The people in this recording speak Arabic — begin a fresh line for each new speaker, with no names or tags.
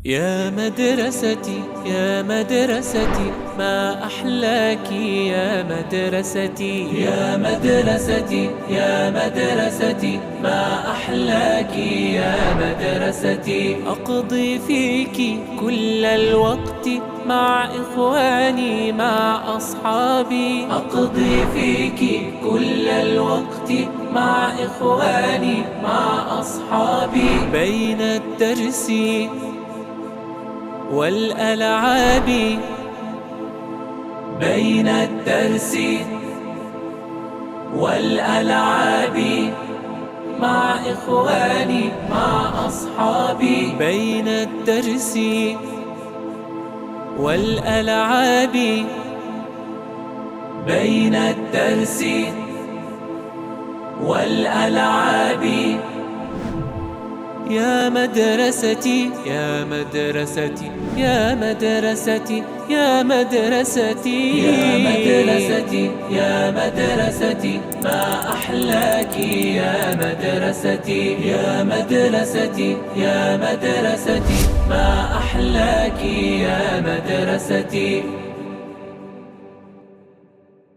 يا مدرستي يا مدرستي ما أحلاك يا مدرستي. يا مدرستي يا مدرستي ما أحلاك يا مدرستي. أقضي فيك كل الوقت مع إخواني مع أصحابي. أقضي فيك كل الوقت مع إخواني مع أصحابي. بين الدرس والألعاب بين الدرس والألعاب مع إخواني مع أصحابي. بين الدرس والألعاب بين الدرس والألعاب. يا مدرستي يا مدرستي يا مدرستي يا مدرستي. يا مدرستي يا مدرستي ما أحلاك يا مدرستي. يا مدرستي يا مدرستي ما أحلاك يا مدرستي.